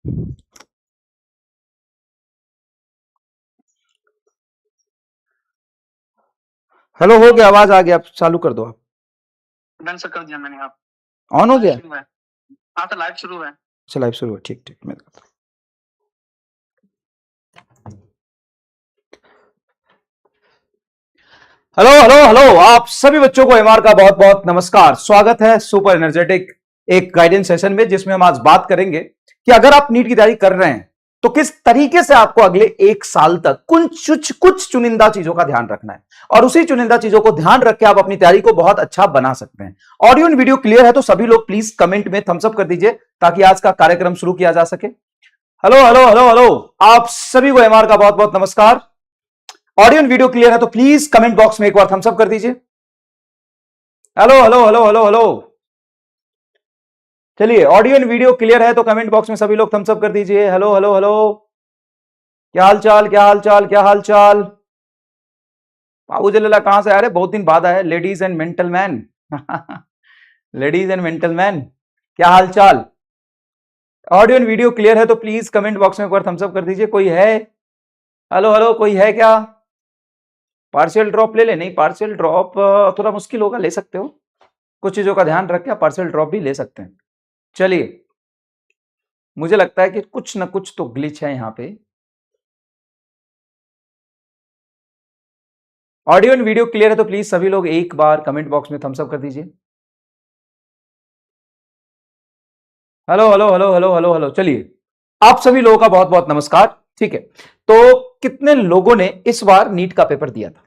Hello, हो गया, आवाज आ गया, आप चालू कर दो। आप डन सर, कर दिया मैंने। आप ऑन हो गया? हाँ तो लाइव शुरू है। अच्छा, लाइव शुरू है, ठीक ठीक। मैं हेलो हेलो हेलो, आप सभी बच्चों को एमआर का बहुत बहुत नमस्कार। स्वागत है सुपर एनर्जेटिक एक गाइडेंस सेशन में, जिसमें हम आज बात करेंगे कि अगर आप नीट की तैयारी कर रहे हैं तो किस तरीके से आपको अगले एक साल तक कुछ चुनिंदा चीजों का ध्यान रखना है, और उसी चुनिंदा चीजों को ध्यान रख के आप अपनी तैयारी को बहुत अच्छा बना सकते हैं। ऑडियो एंड वीडियो क्लियर है तो सभी लोग प्लीज कमेंट में थम्स अप कर दीजिए ताकि आज का कार्यक्रम शुरू किया जा सके। हेलो हेलो हेलो हेलो, आप सभी को एमआर का बहुत बहुत नमस्कार। ऑडियो एंड वीडियो क्लियर है तो प्लीज कमेंट बॉक्स में एक बार थम्स अप कर दीजिए। Hello hello hello hello hello, चलिए, ऑडियो एंड वीडियो क्लियर है तो कमेंट बॉक्स में सभी लोग थम्स अप कर दीजिए। हेलो हेलो हेलो, क्या हाल चाल, क्या हाल चाल, क्या हाल चाल। बाबू जल्ला कहां से आ रहे, बहुत दिन बाद आए। Ladies and mental man ladies and mental man, क्या हाल चाल। ऑडियो एंड वीडियो क्लियर है तो प्लीज कमेंट बॉक्स में एक बार थम्स अप कर दीजिए। कोई है? हेलो हेलो, कोई है क्या? पार्शियल ड्रॉप ले ले? नहीं, पार्शियल ड्रॉप थोड़ा मुश्किल होगा, ले सकते हो, कुछ चीजों का ध्यान रख के पार्शियल ड्रॉप भी ले सकते हैं। चलिए, मुझे लगता है कि कुछ ना कुछ तो ग्लिच है यहां पे। ऑडियो एंड वीडियो क्लियर है तो प्लीज सभी लोग एक बार कमेंट बॉक्स में थम्स अप कर दीजिए। Hello hello hello hello hello hello, चलिए, आप सभी लोगों का बहुत बहुत नमस्कार। ठीक है, तो कितने लोगों ने इस बार नीट का पेपर दिया था?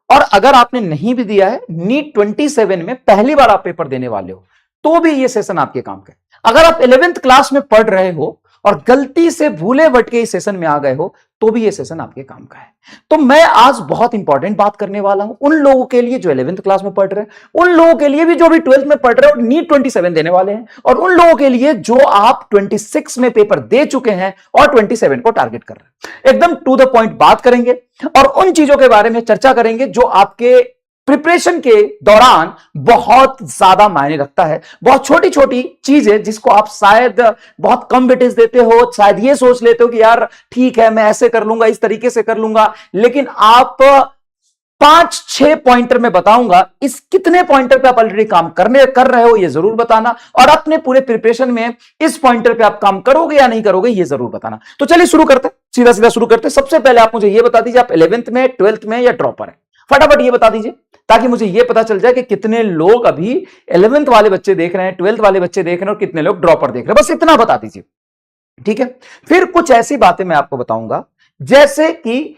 और अगर आपने नहीं भी दिया है, नीट 27 में पहली बार आप पेपर देने वाले हो, तो भी ये सेशन आपके काम का है। अगर आप 11th क्लास में पढ़ रहे हो और गलती से भूले भटके इस सेशन में आ गए हो, तो भी ये सेशन आपके काम का है। तो मैं आज बहुत इंपॉर्टेंट बात करने वाला हूं उन लोगों के लिए जो 11th क्लास में पढ़ रहे हैं, उन लोगों के लिए भी जो भी 12th में पढ़ रहे हैं और नीट 27 देने वाले हैं, और उन लोगों के लिए जो आप 26 में पेपर दे चुके हैं और 27 को टारगेट कर रहे हैं। एकदम टू द पॉइंट बात करेंगे और उन चीजों के बारे में चर्चा करेंगे जो आपके प्रिपरेशन के दौरान बहुत ज्यादा मायने रखता है। बहुत छोटी छोटी चीजें जिसको आप शायद बहुत कम वेटेज देते हो, शायद ये सोच लेते हो कि यार ठीक है मैं ऐसे कर लूंगा, इस तरीके से कर लूंगा, लेकिन आप 5-6 पॉइंटर में बताऊंगा। इस कितने पॉइंटर पे आप ऑलरेडी काम कर रहे हो ये जरूर बताना, और अपने पूरे प्रिपरेशन में इस पॉइंटर पे आप काम करोगे या नहीं करोगे ये जरूर बताना। तो चलिए शुरू करते हैं, सीधा सीधा शुरू करते हैं। सबसे पहले आप मुझे ये बता दीजिए, आप 11th में, 12th में या ड्रॉपर है? फटाफट ये बता दीजिए ताकि मुझे ये पता चल जाए कि कितने लोग अभी 11th वाले बच्चे देख रहे हैं, 12th वाले बच्चे देख रहे हैं और कितने लोग ड्रॉपर देख रहे हैं। बस इतना बता दीजिए, ठीक है? फिर कुछ ऐसी बातें मैं आपको बताऊंगा जैसे कि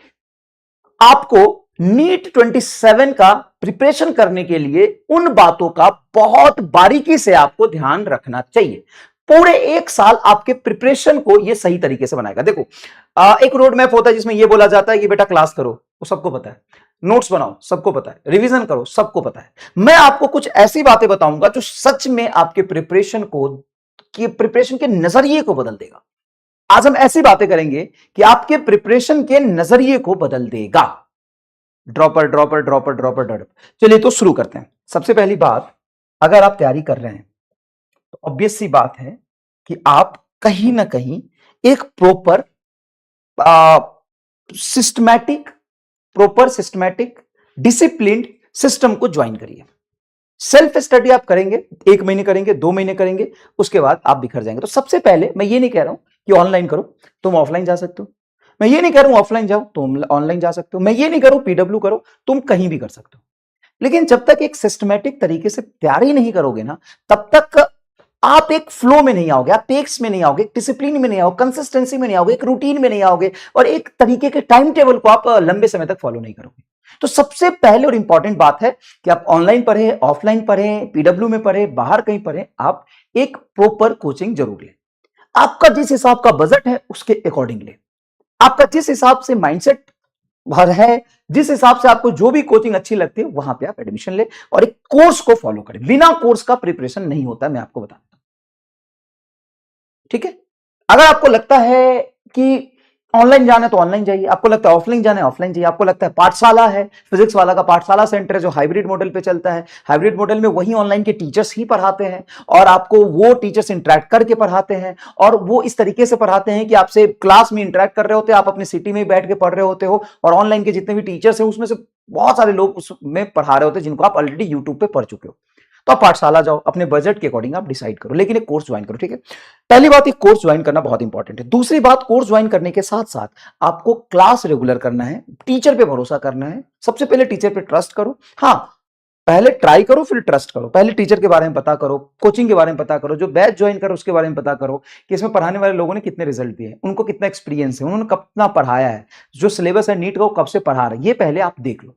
आपको नीट 27 का प्रिपरेशन करने के लिए उन बातों का बहुत बारीकी से आपको ध्यान रखना चाहिए। पूरे एक साल आपके प्रिपरेशन को यह सही तरीके से बनाएगा। देखो, एक रोड मैप होता है जिसमें यह बोला जाता है कि बेटा क्लास करो, वो सबको पता है, नोट्स बनाओ सबको पता है, रिवीजन करो सबको पता है। मैं आपको कुछ ऐसी बातें बताऊंगा जो सच में आपके प्रिपरेशन के नजरिए को बदल देगा। आज हम ऐसी बातें करेंगे कि आपके प्रिपरेशन के नजरिए को बदल देगा। Dropper dropper dropper dropper dropper, चलिए तो शुरू करते हैं। सबसे पहली बात, अगर आप तैयारी कर रहे हैं तो ऑब्वियस सी बात है कि आप कहीं ना कहीं एक सिस्टमैटिक डिसिप्लिन्ड सिस्टम को ज्वाइन करिए। सेल्फ स्टडी आप करेंगे, 1 महीने करेंगे, 2 महीने करेंगे, उसके बाद आप बिखर जाएंगे। तो सबसे पहले मैं ये नहीं कह रहा हूं कि ऑनलाइन करो, तुम ऑफलाइन जा सकते हो। मैं ये नहीं कह रहा हूं ऑफलाइन जाओ, तुम ऑनलाइन जा सकते हो। मैं ये नहीं कह रहा हूं पीडब्ल्यू करो, तुम कहीं भी कर सकते हो। लेकिन जब तक एक सिस्टमैटिक तरीके से तैयारी नहीं करोगे ना, तब तक आप एक फ्लो में नहीं आओगे, आप पेक्स में नहीं आओगे, डिसिप्लिन में नहीं आओगे, कंसिस्टेंसी में नहीं आओगे, एक रूटीन में नहीं आओगे, और एक तरीके के टाइम टेबल को आप लंबे समय तक फॉलो नहीं करोगे। तो सबसे पहले और इंपॉर्टेंट बात है कि आप ऑनलाइन पढ़े, ऑफलाइन पढ़े, पीडब्ल्यू में पढ़े, बाहर कहीं पढ़े, आप एक प्रॉपर कोचिंग जरूर लें। आपका जिस हिसाब का बजट है उसके अकॉर्डिंग लें। आपका जिस हिसाब से माइंडसेट भर है, जिस हिसाब से आपको जो भी कोचिंग अच्छी लगती है वहां पे आप एडमिशन ले और एक कोर्स को फॉलो करें। बिना कोर्स का प्रिपरेशन नहीं होता, मैं आपको बताता हूं, ठीक है? अगर आपको लगता है कि ऑनलाइन जाना है तो ऑनलाइन जाइए, आपको लगता है ऑफलाइन जाना है ऑफलाइन जाइए, आपको लगता है पाठशाला है, फिजिक्स वाला का पाठशाला सेंटर है जो हाइब्रिड मॉडल पे चलता है, हाइब्रिड मॉडल में वही ऑनलाइन के टीचर्स ही पढ़ाते हैं और आपको वो टीचर्स इंटरेक्ट करके पढ़ाते हैं और वो इस तरीके से पढ़ाते हैं कि आपसे क्लास में इंटरेक्ट कर रहे होते हैं, आप अपने सिटी में बैठ के पढ़ रहे होते हो और ऑनलाइन के जितने भी टीचर्स हैं उसमें से बहुत सारे लोग उसमें पढ़ा रहे होते हैं जिनको आप ऑलरेडी यूट्यूब पे पढ़ चुके हो। तो आप पाठशाला जाओ, अपने बजट के अकॉर्डिंग आप डिसाइड करो, लेकिन एक कोर्स ज्वाइन करो, ठीक है। पहली बात, एक कोर्स ज्वाइन करना बहुत इंपॉर्टेंट है। दूसरी बात, कोर्स ज्वाइन करने के साथ साथ आपको क्लास रेगुलर करना है, टीचर पे भरोसा करना है। सबसे पहले टीचर पे ट्रस्ट करो। हाँ, पहले ट्राई करो फिर ट्रस्ट करो। पहले टीचर के बारे में पता करो, कोचिंग के बारे में पता करो, जो बैच ज्वाइन करो उसके बारे में पता करो कि इसमें पढ़ाने वाले लोगों ने कितने रिजल्ट दिए, उनको कितना एक्सपीरियंस है, उन्होंने कितना पढ़ाया है, जो सिलेबस है नीट का वो कब से पढ़ा रहे हैं, ये पहले आप देख लो।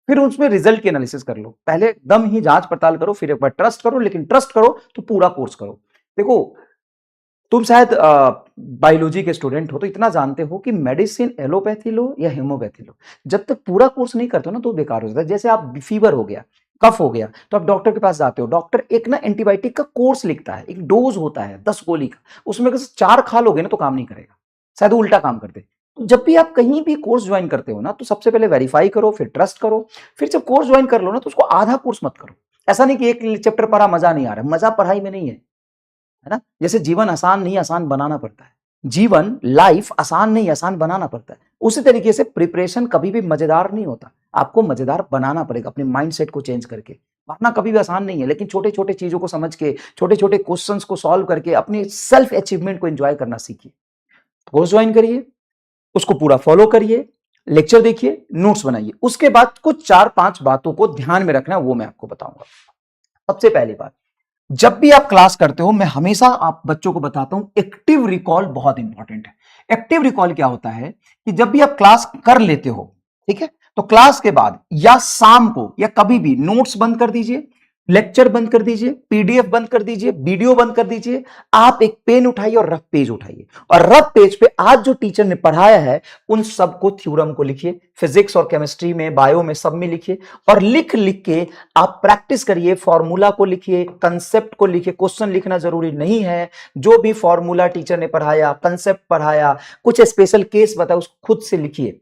फिर उसमें रिजल्ट की एनालिसिस कर लो। पहले एकदम ही जांच पड़ताल करो, फिर एक बार ट्रस्ट करो, लेकिन ट्रस्ट करो तो पूरा कोर्स करो। देखो, तुम शायद बायोलॉजी के स्टूडेंट हो तो इतना जानते हो कि मेडिसिन एलोपैथी लो या होम्योपैथी लो, जब तक पूरा कोर्स नहीं करते हो ना तो बेकार हो जाता है। जैसे आप फीवर हो गया, कफ हो गया, तो आप डॉक्टर के पास जाते हो, डॉक्टर एक ना एंटीबायोटिक का कोर्स लिखता है, एक डोज होता है 10 गोली का, उसमें अगर 4 खा लोगे ना तो काम नहीं करेगा, शायद वो उल्टा काम करते। तो जब भी आप कहीं भी कोर्स ज्वाइन करते हो ना तो सबसे पहले वेरीफाई करो, फिर ट्रस्ट करो। फिर जब कोर्स ज्वाइन कर लो ना तो उसको आधा कोर्स मत करो। ऐसा नहीं कि एक चैप्टर पढ़ा मजा नहीं आ रहा, मजा पढ़ाई में नहीं है, है ना। जैसे जीवन आसान नहीं, आसान बनाना पड़ता है। जीवन, लाइफ आसान नहीं, आसान बनाना पड़ता है। उसी तरीके से प्रिपरेशन कभी भी मजेदार नहीं होता, आपको मजेदार बनाना पड़ेगा अपने माइंडसेट को चेंज करके। पढ़ना कभी भी आसान नहीं है, लेकिन छोटे छोटे चीजों को समझ के, छोटे छोटे क्वेश्चंस को सॉल्व करके अपनी सेल्फ अचीवमेंट को एंजॉय करना सीखिए। कोर्स ज्वाइन करिए, उसको पूरा फॉलो करिए, लेक्चर देखिए, नोट्स बनाइए। उसके बाद कुछ 4-5 बातों को ध्यान में रखना, वो मैं आपको बताऊंगा। सबसे पहली बात, जब भी आप क्लास करते हो, मैं हमेशा आप बच्चों को बताता हूं, एक्टिव रिकॉल बहुत इंपॉर्टेंट है। एक्टिव रिकॉल क्या होता है कि जब भी आप क्लास कर लेते हो, ठीक है, तो क्लास के बाद या शाम को या कभी भी नोट्स बंद कर दीजिए, लेक्चर बंद कर दीजिए, पीडीएफ बंद कर दीजिए, वीडियो बंद कर दीजिए। आप एक पेन उठाइए और रफ पेज उठाइए और रफ पेज पे आज जो टीचर ने पढ़ाया है उन सबको, थ्योरम को लिखिए, फिजिक्स और केमिस्ट्री में, बायो में, सब में लिखिए और लिख लिख के आप प्रैक्टिस करिए। फॉर्मूला को लिखिए, कंसेप्ट को लिखिए, क्वेश्चन लिखना जरूरी नहीं है। जो भी फॉर्मूला टीचर ने पढ़ाया, कंसेप्ट पढ़ाया, कुछ स्पेशल केस बताया, उसको खुद से लिखिए।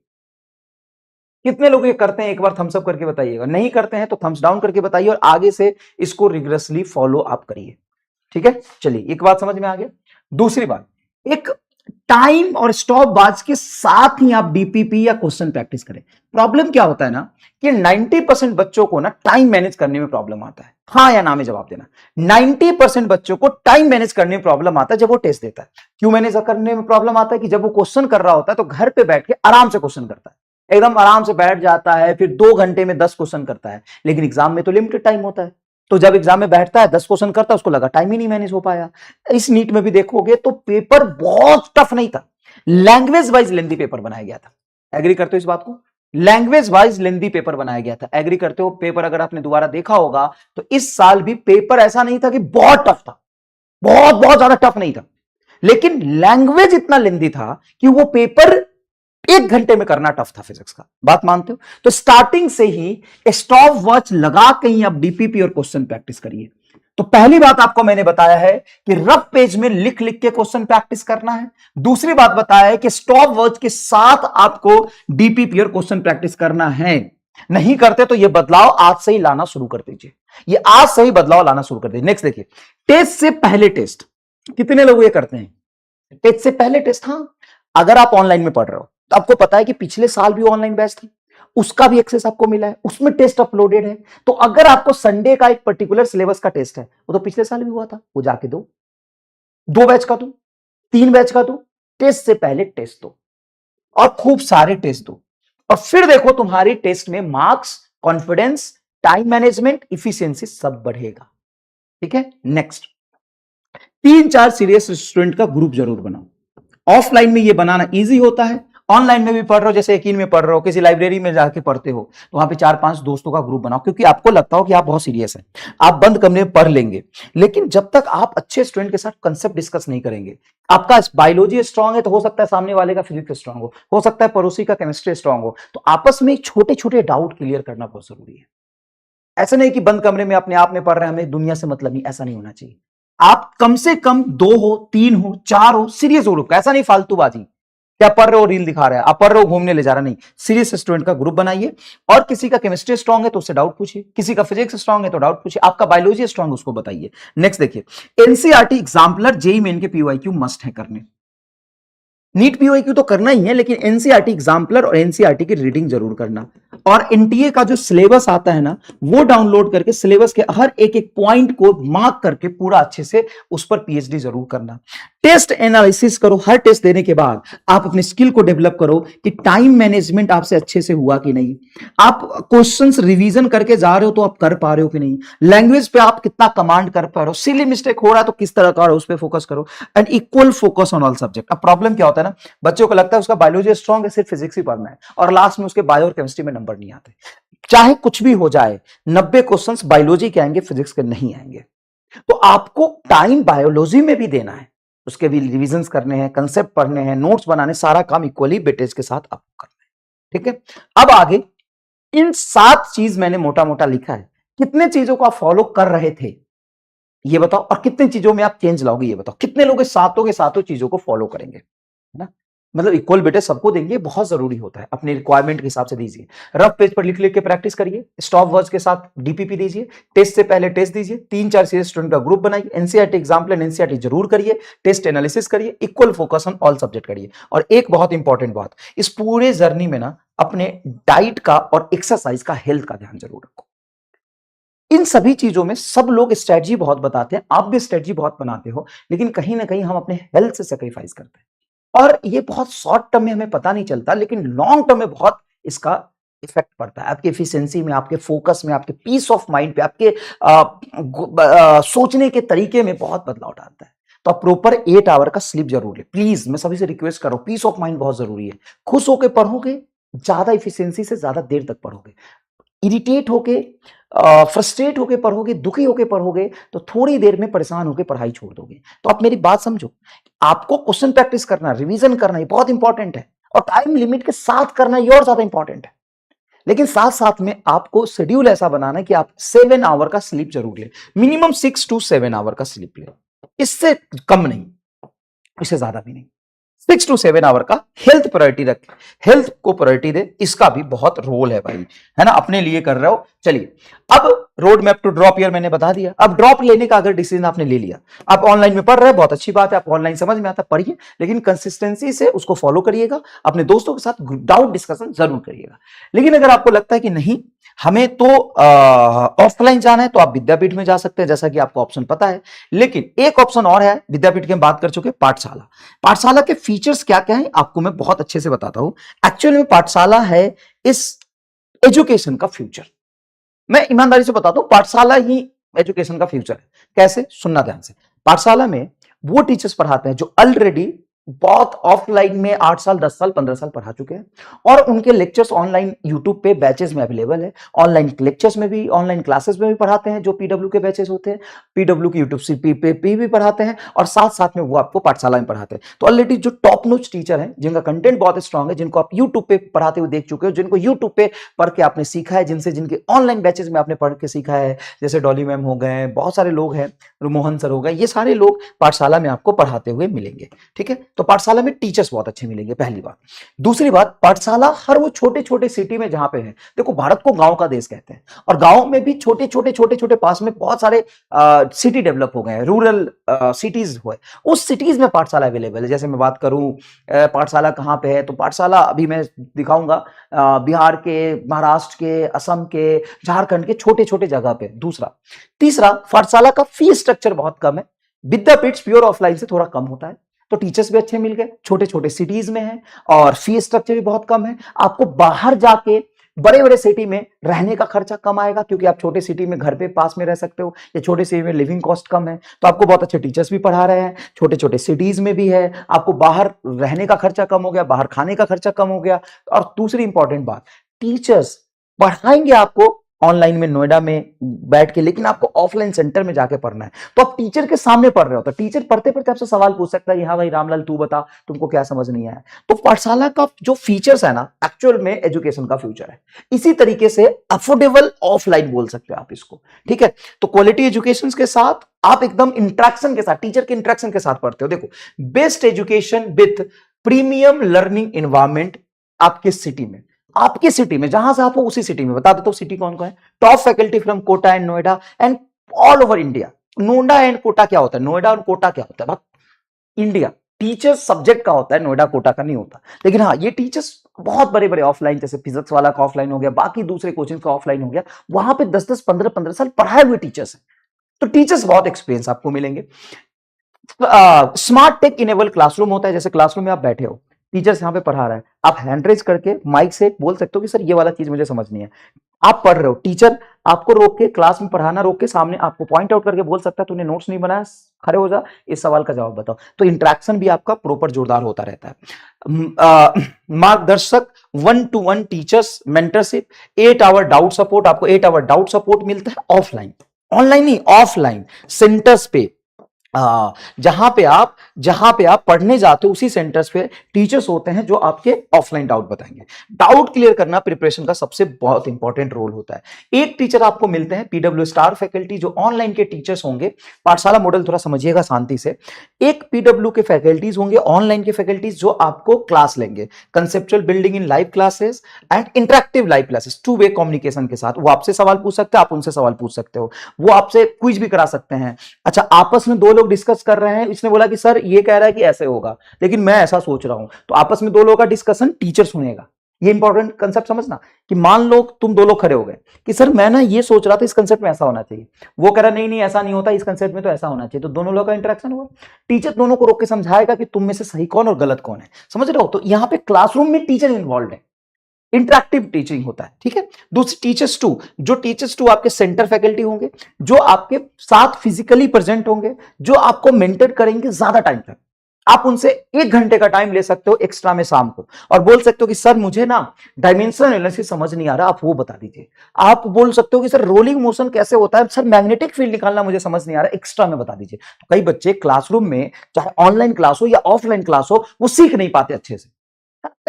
कितने लोग ये करते हैं, एक बार थम्स अप करके बताइएगा। नहीं करते हैं तो थम्स डाउन करके बताइए और आगे से इसको रिग्रेसली फॉलो अप करिए, ठीक है। चलिए, एक बात समझ में आ गया। दूसरी बात, एक टाइम और स्टॉप वॉच के साथ ही आप डीपीपी या क्वेश्चन प्रैक्टिस करें। प्रॉब्लम क्या होता है ना कि 90% बच्चों को ना टाइम मैनेज करने में प्रॉब्लम आता है। हाँ या ना में जवाब देना। 90% बच्चों को टाइम मैनेज करने में प्रॉब्लम आता है जब वो टेस्ट देता है। क्यों मैनेज करने में प्रॉब्लम आता है कि जब वो क्वेश्चन कर रहा होता है तो घर पे बैठ के आराम से क्वेश्चन करता है, एकदम आराम से बैठ जाता है, फिर 2 घंटे में 10 क्वेश्चन करता है। लेकिन एग्जाम में तो लिमिटेड टाइम होता है, तो जब एग्जाम में बैठता है 10 क्वेश्चन करता है, उसको लगा टाइम ही नहीं मैनेज हो पाया। इस नीट में भी देखोगे तो पेपर बहुत टफ नहीं था, लैंग्वेज वाइज लेंथी पेपर बनाया गया था। एग्री करते हो इस बात को? लैंग्वेज वाइज लेंथी पेपर बनाया गया था। एग्री करते हो? पेपर अगर आपने दोबारा देखा होगा तो इस साल भी पेपर ऐसा नहीं था कि बहुत टफ था, बहुत बहुत ज्यादा टफ नहीं था, लेकिन लैंग्वेज इतना लेंथी था कि वो पेपर 1 घंटे में करना टफ था फिजिक्स का। बात मानते हो? तो स्टार्टिंग से ही स्टॉप वॉच लगा के ही आप डीपीपी और क्वेश्चन प्रैक्टिस करिए। तो पहली बात आपको मैंने बताया है कि रफ पेज में लिख लिख के क्वेश्चन प्रैक्टिस करना है। दूसरी बात बताया है कि स्टॉप वॉच के साथ आपको डीपीपी और क्वेश्चन प्रैक्टिस करना है। नहीं करते तो यह बदलाव आज से ही लाना शुरू कर दीजिए, ये आज से ही बदलाव लाना शुरू कर दीजिए। नेक्स्ट देखिए, टेस्ट से पहले टेस्ट। कितने लोग ये करते हैं? टेस्ट से पहले टेस्ट। हाँ, अगर आप ऑनलाइन में पढ़ रहे हो तो आपको पता है कि पिछले साल भी ऑनलाइन बैच था, उसका भी एक्सेस आपको मिला है, उसमें टेस्ट अपलोडेड है। तो अगर आपको संडे का एक पर्टिकुलर सिलेबस का टेस्ट है, वो तो पिछले साल भी हुआ था, वो जाके दो। 2 बैच का दो, 3 बैच का दो, टेस्ट से पहले टेस्ट दो और खूब सारे टेस्ट दो और फिर देखो तुम्हारी टेस्ट में marks, confidence, time management, efficiency सब बढ़ेगा, ठीक है। नेक्स्ट, 3-4 सीरियस स्टूडेंट का ग्रुप जरूर बनाओ। ऑफलाइन में ये बनाना इजी होता है, ऑनलाइन में भी पढ़ रहे हो, जैसे यकीन में पढ़ रहे हो, किसी लाइब्रेरी में जाके पढ़ते हो, तो वहां पे 4-5 दोस्तों का ग्रुप बनाओ, क्योंकि आपको लगता हो कि आप बहुत सीरियस हैं, आप बंद कमरे में पढ़ लेंगे। लेकिन जब तक आप अच्छे स्टूडेंट के साथ कंसेप्ट डिस्कस नहीं करेंगे, आपका बायोलॉजी स्ट्रांग है तो हो सकता है सामने वाले का फिजिक्स स्ट्रांग हो सकता है पड़ोसी का केमिस्ट्री स्ट्रांग हो, तो आपस में छोटे छोटे डाउट क्लियर करना बहुत जरूरी है। ऐसा नहीं कि बंद कमरे में अपने आप में पढ़ रहे हैं, हमें दुनिया से मतलब नहीं, ऐसा नहीं होना चाहिए। आप कम से कम 2 हो, 3 हो, 4 हो, सीरियस हो, ऐसा नहीं फालतूबाजी। क्या पढ़ रहे हो रील दिखा रहा है, आप पढ़ रहे हो घूमने ले जा रहा, नहीं, सीरियस स्टूडेंट का ग्रुप बनाइए। और किसी का केमिस्ट्री स्ट्रांग है तो उससे डाउट पूछिए, किसी का फिजिक्स स्ट्रांग है तो डाउट पूछिए, आपका बायोलॉजी स्ट्रांग उसको बताइए। नेक्स्ट देखिए, एनसीईआरटी एग्जाम्पलर जेईई मेन के पीवाईक्यू मस्ट है करने, नीट पीओक्यू तो करना ही है, लेकिन एनसीईआरटी एग्जाम्पलर और एनसीईआरटी की रीडिंग जरूर करना। और एनटीए का जो सिलेबस आता है ना, वो डाउनलोड करके सिलेबस के हर एक एक पॉइंट को मार्क करके पूरा अच्छे से उस पर पीएचडी जरूर करना। टेस्ट एनालिसिस करो, हर टेस्ट देने के बाद आप अपने स्किल को डेवलप करो कि टाइम मैनेजमेंट आपसे अच्छे से हुआ कि नहीं, आप क्वेश्चंस रिवीजन करके जा रहे हो तो आप कर पा रहे हो कि नहीं, लैंग्वेज पे आप कितना कमांड कर पा रहे हो, सिली मिस्टेक हो रहा है तो किस तरह का, उस पर फोकस करो, and equal focus on all subject. अब प्रॉब्लम क्या होता है ना, बच्चों को लगता है उसका बायोलॉजी स्ट्रांग है, सिर्फ फिजिक्स ही पढ़ना है, और लास्ट में उसके बायो और केमिस्ट्री में नंबर नहीं आते। चाहे कुछ भी हो जाए, 90 क्वेश्चंस बायोलॉजी के आएंगे, फिजिक्स के नहीं आएंगे। तो आपको टाइम बायोलॉजी में भी देना है, उसके भी रिविजन्स करने हैं, कंसेप्ट पढ़ने हैं, नोट्स बनाने, सारा काम इक्वली वेटेज के साथ आपको करना है। ठीक है, अब आगे इन 7 चीज मैंने मोटा मोटा लिखा है, कितने चीजों को आप फॉलो कर रहे थे ये बताओ, और कितने चीजों में आप चेंज लाओगे ये बताओ। कितने लोग सातों के सातों चीजों को फॉलो करेंगे, है ना, मतलब इक्वल वेटेज सबको देंगे, बहुत जरूरी होता है, अपने रिक्वायरमेंट के हिसाब से दीजिए। रफ पेज पर लिख लिख के प्रैक्टिस करिए, स्टॉप वर्ड्स के साथ डीपीपी दीजिए, टेस्ट से पहले टेस्ट दीजिए, 3-4 सीरियस स्टूडेंट का ग्रुप बनाइए, एनसीईआरटी एग्जाम्पल एनसीईआरटी जरूर करिए, टेस्ट एनालिसिस करिए, equal focus on all subject करिए। और एक बहुत इंपॉर्टेंट बात, इस पूरे जर्नी में ना अपने डाइट का और एक्सरसाइज का, हेल्थ का ध्यान जरूर रखो। इन सभी चीजों में सब लोग स्ट्रेटजी बहुत बताते हैं, आप भी स्ट्रेटजी बहुत बनाते हो, लेकिन कहीं ना कहीं हम अपने हेल्थ से सेक्रीफाइस करते हैं, और ये बहुत शॉर्ट टर्म में हमें पता नहीं चलता, लेकिन लॉन्ग टर्म में बहुत इसका इफेक्ट पड़ता है आपकी एफिशिएंसी में, आपके फोकस में, आपके पीस ऑफ माइंड पे, आपके सोचने के तरीके में बहुत बदलाव डालता है। तो आप प्रॉपर 8 आवर का स्लीप जरूर ले, प्लीज, मैं सभी से रिक्वेस्ट कर रहा हूं, पीस ऑफ माइंड बहुत जरूरी है। खुश होकर पढ़ोगे, ज्यादा इफिशियंसी से ज्यादा देर तक पढ़ोगे, इरिटेट होके, फ्रस्ट्रेट होके पढ़ोगे, दुखी होके पढ़ोगे, तो थोड़ी देर में परेशान होके पढ़ाई छोड़ दोगे। तो आप मेरी बात समझो, आपको क्वेश्चन प्रैक्टिस करना, रिवीजन करना, ये बहुत इंपॉर्टेंट है, और टाइम लिमिट के साथ करना ये और ज्यादा इंपॉर्टेंट है। लेकिन साथ साथ में आपको शेड्यूल ऐसा बनाना है कि आप 7 आवर का स्लीप जरूर ले, मिनिमम 6 to 7 आवर का स्लीप ले, इससे कम नहीं, इससे ज्यादा भी नहीं। 6 to 7 आवर का हेल्थ प्रायोरिटी रखें, हेल्थ को प्रायोरिटी दे, इसका भी बहुत रोल है भाई, है ना, अपने लिए कर रहे हो। चलिए, अब road map to drop year मैंने बता दिया। अब ड्रॉप लेने का अगर डिसीजन आपने ले लिया, आप ऑनलाइन में पढ़ रहे हैं, बहुत अच्छी बात है, आप ऑनलाइन समझ में आता, पढ़िए, लेकिन कंसिस्टेंसी से उसको फॉलो करिएगा, अपने दोस्तों के साथ डाउट डिस्कशन जरूर करिएगा। लेकिन अगर आपको लगता है कि नहीं, हमें तो ऑफलाइन जाना है, तो आप विद्यापीठ में जा सकते हैं, जैसा कि आपको ऑप्शन पता है। लेकिन एक ऑप्शन और है, विद्यापीठ की हम बात कर चुके, पाठशाला। पाठशाला के फीचर्स क्या क्या है आपको मैं बहुत अच्छे से बताता हूं। एक्चुअली में पाठशाला है इस एजुकेशन का फ्यूचर, मैं ईमानदारी से बताता हूं, पाठशाला ही एजुकेशन का फ्यूचर है। कैसे, सुनना ध्यान से। पाठशाला में वो टीचर्स पढ़ाते हैं जो ऑलरेडी बहुत ऑफलाइन में 8 साल, 10 साल, 15 साल पढ़ा चुके हैं, और उनके लेक्चर्स ऑनलाइन यूट्यूब पे बैचेस में अवेलेबल है। ऑनलाइन लेक्चर्स में भी, ऑनलाइन क्लासेस में भी पढ़ाते हैं, जो पीडब्ल्यू के बैचेस होते हैं, पीडब्ल्यू की यूट्यूब सीपी पे भी पढ़ाते हैं, और साथ साथ में वो आपको पाठशाला में पढ़ाते हैं। तो ऑलरेडी जो टॉप नॉच टीचर हैं, जिनका कंटेंट बहुत स्ट्रांग है, जिनको आप यूट्यूब पे पढ़ाते हुए देख चुके हो, जिनको यूट्यूब पे पढ़ के आपने सीखा है, जिनके ऑनलाइन बैचेस में आपने पढ़ के सीखा है, जैसे डॉली मैम हो गए, बहुत सारे लोग हैं, मोहन सर हो गए, ये सारे लोग पाठशाला में आपको पढ़ाते हुए मिलेंगे। ठीक है, तो पाठशाला में टीचर्स बहुत अच्छे मिलेंगे, पहली बात। दूसरी बात, पाठशाला हर वो छोटे छोटे सिटी में जहां पे है, देखो भारत को गांव का देश कहते हैं, और गांव में भी छोटे छोटे पास में बहुत सारे सिटी डेवलप हो गए हैं, रूरल सिटीज हुए, उस सिटीज में पाठशाला अवेलेबल है। जैसे मैं बात करूं पाठशाला कहां पे है, तो पाठशाला अभी मैं दिखाऊंगा बिहार के, महाराष्ट्र के, असम के, झारखंड के छोटे छोटे जगह पे। दूसरा, तीसरा, पाठशाला का फी स्ट्रक्चर बहुत कम है, विद्यापीठ प्योर ऑफलाइन से थोड़ा कम होता है, तो टीचर्स भी अच्छे मिल गए, छोटे छोटे सिटीज में है, और फी स्ट्रक्चर भी बहुत कम है। आपको बाहर जाके बड़े बड़े सिटी में रहने का खर्चा कम आएगा, क्योंकि आप छोटे सिटी में घर पे पास में रह सकते हो, या छोटे सिटी में लिविंग कॉस्ट कम है, तो आपको बहुत अच्छे टीचर्स भी पढ़ा रहे हैं, छोटे छोटे सिटीज में भी है, आपको बाहर रहने का खर्चा कम हो गया, बाहर खाने का खर्चा कम हो गया। और दूसरी इंपॉर्टेंट बात, टीचर्स पढ़ाएंगे आपको ऑनलाइन में, नोएडा में बैठ के, लेकिन आपको ऑफलाइन सेंटर में जाके पढ़ना है, तो आप टीचर के सामने पढ़ रहे हो, तो टीचर पढ़ते पढ़ते आपसे सवाल पूछ सकता है, हाँ भाई रामलाल तू बता, तुमको क्या समझ नहीं आया। तो पाठशाला का जो फीचर्स है ना, एक्चुअल में एजुकेशन का फ्यूचर है। इसी तरीके से अफोर्डेबल ऑफलाइन बोल सकते हो आप इसको। ठीक है, तो क्वालिटी एजुकेशन के साथ आप एकदम इंट्रैक्शन के साथ, टीचर के इंट्रैक्शन के साथ पढ़ते हो। देखो, best education with premium learning environment आपके सिटी में, आपकी सिटी में जहां से आप हो उसी सिटी में, बता देता हूं सिटी कौन कौन है। Top faculty from Kota and Noida and all over India. Noida and Kota क्या होता है, नोएडा और कोटा क्या होता है, इंडिया। टीचर्स सब्जेक्ट का होता है, नोएडा कोटा का नहीं होता। लेकिन हाँ, ये टीचर्स बहुत बड़े बड़े ऑफलाइन, जैसे फिजिक्स वाला का ऑफलाइन हो गया, बाकी दूसरे कोचिंग का ऑफलाइन हो गया, वहां पे 10-10 15-15 साल पढ़ाए हुए टीचर्स हैं। तो टीचर्स बहुत एक्सपीरियंस आपको मिलेंगे। स्मार्ट टेक इनेबल क्लासरूम होता है, जैसे क्लासरूम में आप बैठे हो, टीचर्स यहाँ पे पढ़ा रहा है, आप हैंड रेज करके माइक से बोल सकते हो कि सर ये वाला चीज मुझे समझ नहीं है। आप पढ़ रहे हो, टीचर आपको रोक के, क्लास में पढ़ाना रोक के, सामने आपको पॉइंट आउट करके बोल सकता है तूने नोट्स नहीं बनाया, खड़े हो जा, इस सवाल का जवाब बताओ। तो इंटरेक्शन भी आपका प्रॉपर जोरदार होता रहता है। मार्गदर्शक 1-to-1 teachers mentorship, 8 hour doubt support, आपको 8 आवर डाउट सपोर्ट मिलता है ऑफलाइन, ऑनलाइन नहीं, ऑफलाइन सेंटर्स पे। जहां पे आप पढ़ने जाते हो उसी सेंटर्स पे टीचर्स होते हैं जो आपके ऑफलाइन डाउट बताएंगे। डाउट क्लियर करना प्रिपरेशन का सबसे बहुत इंपॉर्टेंट रोल होता है। एक टीचर आपको मिलते हैं पीडब्ल्यू स्टार फैकल्टी, जो ऑनलाइन के टीचर्स होंगे। पाठशाला मॉडल थोड़ा समझिएगा शांति से। एक पीडब्ल्यू के फैकल्टीज होंगे, ऑनलाइन के फैकल्टीज, जो आपको क्लास लेंगे, conceptual building in live classes and interactive live classes, 2 way communication के साथ। वो आपसे सवाल पूछ सकते हैं, आप उनसे सवाल पूछ सकते हो, वो आपसे क्विज भी करा सकते हैं। अच्छा, आपस में दो लोग डिस्कस कर रहे हैं, इसने बोला कि सर ये कह रहा है कि ऐसे होगा, लेकिन मैं ऐसा सोच रहा हूं, तो आपस में दो लोगों का डिस्कशन टीचर सुनेगा। ये इंपॉर्टेंट कंसेप्ट समझना, कि मान लो तुम दो लोग खड़े हो गए कि सर मैं ना ये सोच रहा था इस कंसेप्ट में ऐसा होना चाहिए, वो कह रहा नहीं नहीं ऐसा नहीं होता, इस कंसेप्ट में तो ऐसा होना चाहिए, तो दोनों लोगों का इंटरेक्शन हुआ। टीचर दोनों को रोक के समझाएगा कि तुम में से सही कौन और गलत कौन है। समझ रहे हो? तो यहां पे क्लासरूम में टीचर इन्वॉल्व है, इंटरेक्टिव टीचिंग होता है। ठीक है। दूसरी टीचर्स टू, जो टीचर्स टू आपके सेंटर फैकल्टी होंगे, जो आपके साथ फिजिकली प्रेजेंट होंगे, जो आपको मेंटर करेंगे ज्यादा टाइम तक। आप उनसे 1 घंटे का टाइम ले सकते हो एक्स्ट्रा में शाम को, और बोल सकते हो कि सर मुझे ना डायमेंशनल एनालिसिस समझ नहीं आ रहा, आप वो बता दीजिए। आप बोल सकते हो कि सर रोलिंग मोशन कैसे होता है, सर मैग्नेटिक फील्ड निकालना मुझे समझ नहीं आ रहा, एक्स्ट्रा में बता दीजिए। तो कई बच्चे क्लासरूम में, चाहे ऑनलाइन क्लास हो या ऑफलाइन क्लास हो, वो सीख नहीं पाते अच्छे से।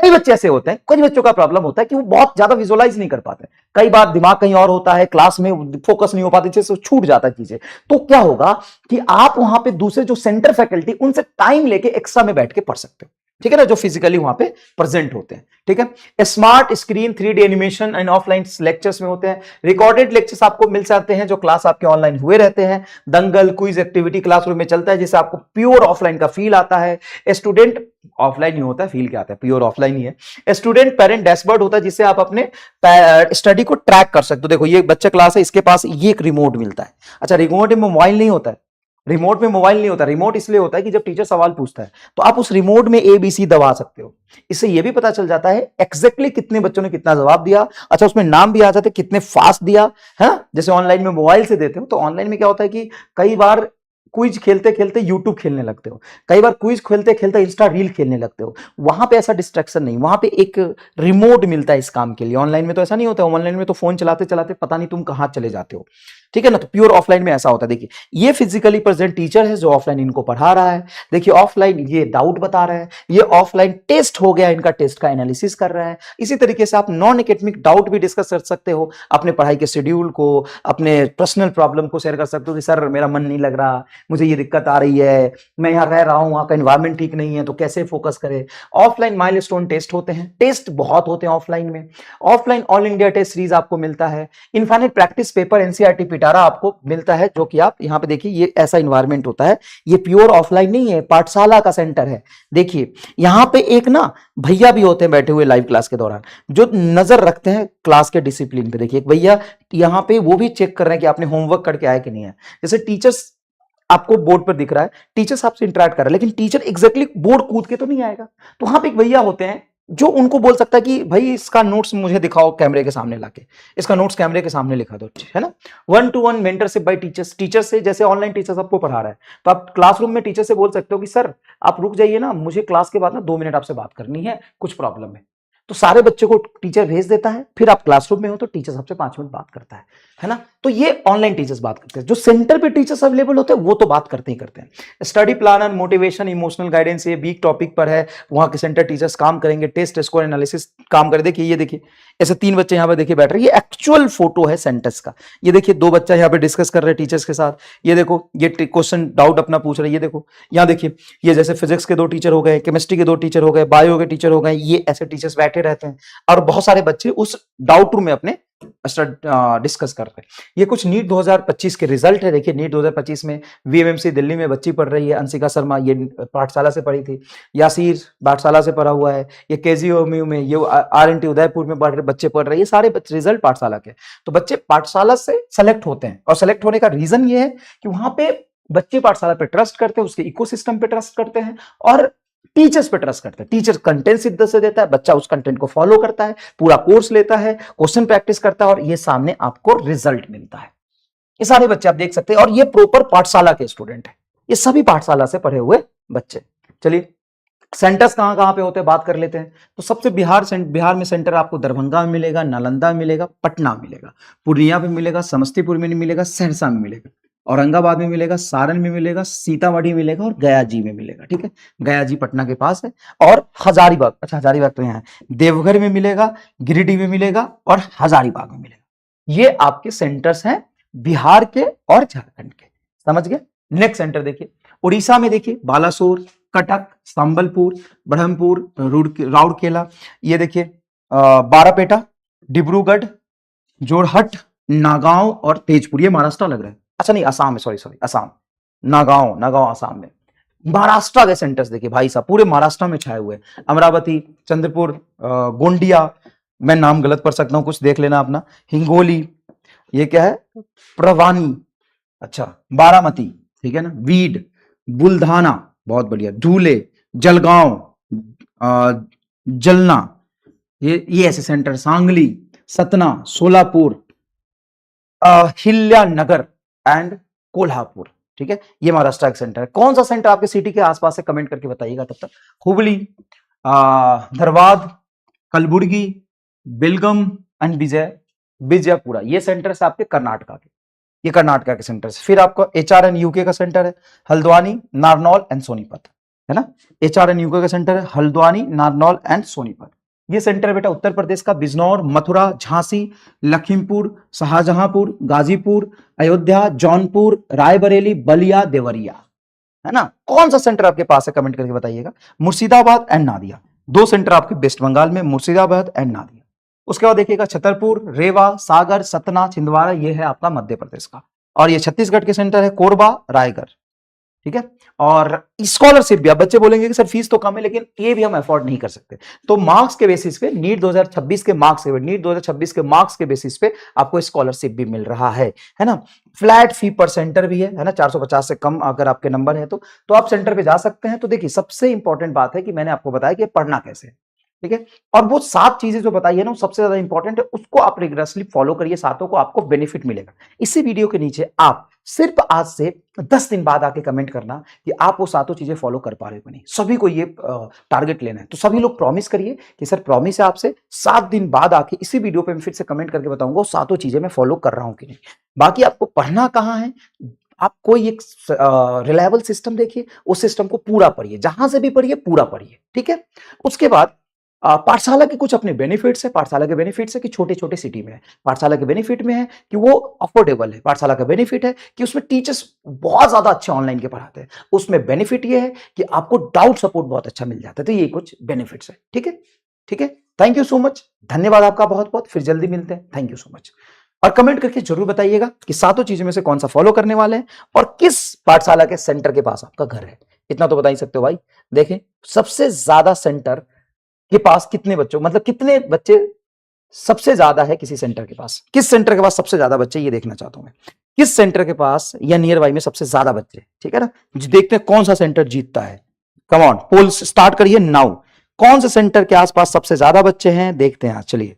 कई बच्चे ऐसे होते हैं, कुछ बच्चों का प्रॉब्लम होता है कि वो बहुत ज्यादा विजुअलाइज नहीं कर पाते, कई बार दिमाग कहीं और होता है, क्लास में फोकस नहीं हो पाती, जैसे छूट जाता है चीजें। तो क्या होगा कि आप वहां पे दूसरे जो सेंटर फैकल्टी, उनसे टाइम लेके एक्स्ट्रा में बैठ के पढ़ सकते हो। ठीक है ना, जो फिजिकली वहां पे प्रेजेंट होते हैं। ठीक है। Smart screen 3D animation and offline lectures में होते हैं। रिकॉर्डेड लेक्चर्स आपको मिल जाते हैं जो क्लास आपके ऑनलाइन हुए रहते हैं। दंगल क्विज एक्टिविटी क्लासरूम में चलता है, जिससे आपको प्योर ऑफलाइन का फील आता है। स्टूडेंट ऑफलाइन ही होता है, फील क्या आता है, प्योर ऑफलाइन ही है। स्टूडेंट पेरेंट डैशबोर्ड होता है, जिससे आप अपने स्टडी को ट्रैक कर सकते हो। देखो ये बच्चा क्लास है, इसके पास ये एक रिमोट मिलता है। अच्छा, रिमोट में मोबाइल नहीं होता है, रिमोट में मोबाइल नहीं होता। रिमोट इसलिए होता है कि जब टीचर सवाल पूछता है तो आप उस रिमोट में ABC दबा सकते हो। इससे यह भी पता चल जाता है एग्जैक्टली कितने बच्चों ने कितना जवाब दिया। अच्छा, उसमें नाम भी आ जाते हैं कितने फास्ट दिया है। जैसे ऑनलाइन में मोबाइल से देते हो, तो ऑनलाइन में क्या होता है कि कई बार क्विज खेलते खेलते यूट्यूब खेलने लगते हो, कई बार क्विज खेलते खेलते इंस्टा रील खेलने लगते हो। वहां पे ऐसा डिस्ट्रैक्शन नहीं, वहां पे एक रिमोट मिलता है इस काम के लिए। ऑनलाइन में तो ऐसा नहीं होता, ऑनलाइन में तो फोन चलाते चलाते पता नहीं तुम कहां चले जाते हो। ठीक है ना। तो प्योर ऑफलाइन में ऐसा होता है। देखिए ये फिजिकली प्रेजेंट टीचर है जो ऑफलाइन इनको पढ़ा रहा है। देखिए ऑफलाइन ये डाउट बता रहा है, ये ऑफलाइन टेस्ट हो गया, इनका टेस्ट का एनालिसिस कर रहा है। इसी तरीके से आप नॉन एकेडमिक डाउट भी डिस्कस कर सकते हो, अपने पढ़ाई के शेड्यूल को, अपने पर्सनल प्रॉब्लम को शेयर कर सकते हो कि सर मेरा मन नहीं लग रहा, मुझे ये दिक्कत आ रही है, मैं यहाँ रह रहा हूँ, वहाँ का एनवायरमेंट ठीक नहीं है, तो कैसे फोकस करें। ऑफलाइन माइलस्टोन टेस्ट होते हैं, टेस्ट बहुत होते हैं ऑफलाइन में। Offline all India test series आपको मिलता है। इनफाइनाइट प्रैक्टिस पेपर एनसीईआरटी पिटारा आपको मिलता है, जो कि आप यहाँ पे देखिए ये ऐसा इन्वायरमेंट होता है। ये प्योर ऑफलाइन नहीं है, पाठशाला का सेंटर है। देखिए यहाँ पे एक ना भैया भी होते हैं बैठे हुए लाइव क्लास के दौरान, जो नजर रखते हैं क्लास के डिसिप्लिन पे। देखिए एक भैया यहाँ पे वो भी चेक कर रहे हैं कि आपने होमवर्क करके आया कि नहीं है। जैसे टीचर्स आपको बोर्ड पर दिख रहा है, टीचर्स आपसे इंटरेक्ट कर रहा है, लेकिन टीचर एग्जैक्टली बोर्ड कूद के तो नहीं आएगा। तो वहां पे एक भैया होते हैं जो उनको बोल सकता है कि भाई इसका नोट्स मुझे दिखाओ कैमरे के सामने लाके, इसका नोट्स कैमरे के सामने लिखा दो, है ना। 1-to-1 mentorship bye teachers, teacher से, जैसे ऑनलाइन टीचर आपको पढ़ा रहा है, तो आप क्लासरूम में टीचर से बोल सकते हो कि सर आप रुक जाइए ना, मुझे क्लास के बाद ना 2 मिनट आपसे बात करनी है, कुछ प्रॉब्लम है। तो सारे बच्चे को टीचर भेज देता है, फिर आप क्लासरूम में हो तो टीचर सबसे 5 मिनट बात करता है ना। तो ये ऑनलाइन टीचर्स बात करते हैं। जो सेंटर पे टीचर्स अवेलेबल होते हैं वो तो बात करते ही करते हैं। Study planner, motivation, emotional guidance, ये वीक टॉपिक पर है, वहां के सेंटर टीचर्स काम करेंगे, टेस्ट स्कोर एनालिसिस काम करे। देखिए ये देखिए ऐसे 3 बच्चे यहाँ पे देखिए बैठ रहे हैं, ये एक्चुअल फोटो है सेंटर्स का। ये देखिए 2 बच्चा यहाँ पे डिस्कस कर रहे हैं टीचर्स के साथ। ये देखो ये क्वेश्चन डाउट अपना पूछ रहे हैं। ये देखो यहाँ देखिए, ये जैसे फिजिक्स के 2 टीचर हो गए, केमिस्ट्री के 2 टीचर हो गए, बायो के टीचर हो गए, ये ऐसे टीचर्स बैठे रहते हैं और बहुत सारे बच्चे उस डाउट रूम में अपने डिस्कस कर रहे हैं। ये कुछ नीट 2025 के रिजल्ट है। देखिए नीट 2025 में वीएमएमसी दिल्ली में बच्ची पढ़ रही है, अंशिका शर्मा, ये पाठशाला से पढ़ी थी। यासीर पाठशाला से पढ़ा हुआ है। ये केजीओएमयू में, ये आरएनटी उदयपुर में बच्चे पढ़ रहे हैं। ये सारे रिजल्ट पाठशाला के। तो बच्चे पाठशाला से सेलेक्ट होते हैं, और सेलेक्ट होने का रीजन ये है कि वहां पे बच्चे पाठशाला पे ट्रस्ट करते हैं, उसके इकोसिस्टम पे ट्रस्ट करते हैं और टीचर्स पे ट्रस्ट करते हैं। टीचर कंटेंट सिद्ध से देता है, बच्चा उस कंटेंट को फॉलो करता है, पूरा कोर्स लेता है, क्वेश्चन प्रैक्टिस करता है और ये सामने आपको रिजल्ट मिलता है। ये सारे बच्चे आप देख सकते हैं और ये प्रॉपर पाठशाला के स्टूडेंट है। ये सभी पाठशाला से पढ़े हुए बच्चे। चलिए सेंटर्स कहां कहां पे होते हैं बात कर लेते हैं। तो सबसे बिहार में सेंटर आपको दरभंगा में मिलेगा, नालंदा में मिलेगा, पटना में मिलेगा, पूर्णिया में मिलेगा, समस्तीपुर में नहीं मिलेगा, सहरसा में मिलेगा, औरंगाबाद में मिलेगा, सारण में मिलेगा, सीतामढ़ी में मिलेगा और गया जी में मिलेगा। ठीक है, गया जी पटना के पास है। और हजारीबाग, अच्छा हजारीबाग तो यहाँ है, देवघर में मिलेगा, गिरिडीह में मिलेगा और हजारीबाग में मिलेगा। ये आपके सेंटर्स हैं बिहार के और झारखंड के। समझ गए। नेक्स्ट सेंटर देखिए, उड़ीसा में देखिए बालासोर, कटक, संबलपुर, ब्रह्मपुर, राउरकेला, ये देखिए बारापेटा, डिब्रूगढ़, जोरहट, नागांव और तेजपुर। ये महाराष्ट्र लग रहा है, अच्छा नहीं असम में, सॉरी असम, नागांव असम में। महाराष्ट्र के सेंटर्स देखिए भाई साहब, पूरे महाराष्ट्र में छाए हुए। अमरावती, चंद्रपुर, गोंडिया, मैं नाम गलत पढ़ सकता हूं, कुछ देख लेना अपना, हिंगोली, ये क्या है, प्रवानी, अच्छा बारामती, ठीक है ना, वीड, बुलधाना, बहुत बढ़िया, धूले, जलगांव, जलना, ये ऐसे सेंटर, सांगली, सतना, सोलापुर, हिल्यानगर एंड कोल्हापुर। ठीक है, ये महाराष्ट्र का सेंटर है। कौन सा सेंटर आपके सिटी के आसपास है कमेंट करके बताइएगा। तब तक हुबली, धरवाद, कलबुर्गी, बेलगम एंड विजयपुरा, ये सेंटर्स आपके कर्नाटका के। ये कर्नाटका के सेंटर्स। फिर आपका एचआरएन यूके का सेंटर है हल्द्वानी, नारनौल एंड सोनीपत, है ना। एचआरएन यूके का सेंटर है हल्द्वानी, नारनौल एंड सोनीपत। ये सेंटर बेटा उत्तर प्रदेश का बिजनौर, मथुरा, झांसी, लखीमपुर, शाहजहांपुर, गाजीपुर, अयोध्या, जौनपुर, रायबरेली, बलिया, देवरिया, है ना। कौन सा सेंटर आपके पास है कमेंट करके बताइएगा। मुर्शिदाबाद एंड नादिया, 2 सेंटर आपके वेस्ट बंगाल में, मुर्शिदाबाद एंड नादिया। उसके बाद देखिएगा छतरपुर, रेवा, सागर, सतना, छिंदवाड़ा, ये है आपका मध्य प्रदेश का। और ये छत्तीसगढ़ के सेंटर है कोरबा, रायगढ़। ठीक है, और स्कॉलरशिप भी, आप बच्चे बोलेंगे कि सर फीस तो कम है, लेकिन ये भी हम अफोर्ड नहीं कर सकते, तो मार्क्स के बेसिस पे नीट 2026 के मार्क्स के बेसिस पे आपको स्कॉलरशिप भी मिल रहा है ना। फ्लैट फी पर सेंटर भी है ना, 450 से कम अगर आपके नंबर है तो आप सेंटर पे जा सकते हैं। तो देखिए सबसे इंपॉर्टेंट बात है कि मैंने आपको बताया कि पढ़ना कैसे है, ठीक है, और वो 7 चीजें जो बताई है ना, वो सबसे ज्यादा इंपॉर्टेंट है, उसको आप रिग्रेसली फॉलो करिए, सातों को आपको बेनिफिट मिलेगा। इसी वीडियो के नीचे आप सिर्फ आज से 10 दिन बाद आके कमेंट करना कि आप वो सातों चीजें फॉलो कर पा रहे हो नहीं। सभी को ये टारगेट लेना है, तो सभी लोग प्रॉमिस करिए कि सर प्रॉमिस है आपसे 7 दिन बाद आके इसी वीडियो पे मैं फिर से कमेंट करके बताऊंगा वो सातों चीजें मैं फॉलो कर रहा हूं कि नहीं। बाकी आपको पढ़ना कहाँ है, आप कोई एक रिलायबल सिस्टम देखिए, उस सिस्टम को पूरा पढ़िए, जहां से भी पढ़िए पूरा पढ़िए, ठीक है। उसके बाद पाठशाला के कुछ अपने बेनिफिट्स है। पाठशाला के बेनिफिट्स है कि छोटे छोटे सिटी में है। पाठशाला के बेनिफिट में है कि वो अफोर्डेबल है। पाठशाला का बेनिफिट है कि उसमें टीचर्स बहुत ज्यादा अच्छे ऑनलाइन के पढ़ाते हैं। उसमें बेनिफिट ये है कि आपको डाउट सपोर्ट बहुत अच्छा मिल जाता है। तो ये कुछ बेनिफिट्स है, ठीक है, ठीक है। थैंक यू सो मच, धन्यवाद आपका बहुत बहुत, फिर जल्दी मिलते हैं। Thank you so much. और कमेंट करके जरूर बताइएगा कि सातों चीजों में से कौन सा फॉलो करने वाले हैं और किस पाठशाला के सेंटर के पास आपका घर है। इतना तो बता ही सकते हो भाई। देखें सबसे ज्यादा सेंटर के पास कितने बच्चों, मतलब कितने बच्चे सबसे ज्यादा है किसी सेंटर के पास, किस सेंटर के पास सबसे ज्यादा बच्चे, ये देखना चाहता हूं मैं, किस सेंटर के पास या नियर बाई में सबसे ज्यादा बच्चे, ठीक है ना। देखते हैं कौन सा सेंटर जीतता है। कम ऑन, पोल स्टार्ट करिए नाउ। कौन से सेंटर के आसपास सबसे ज्यादा बच्चे हैं देखते हैं। चलिए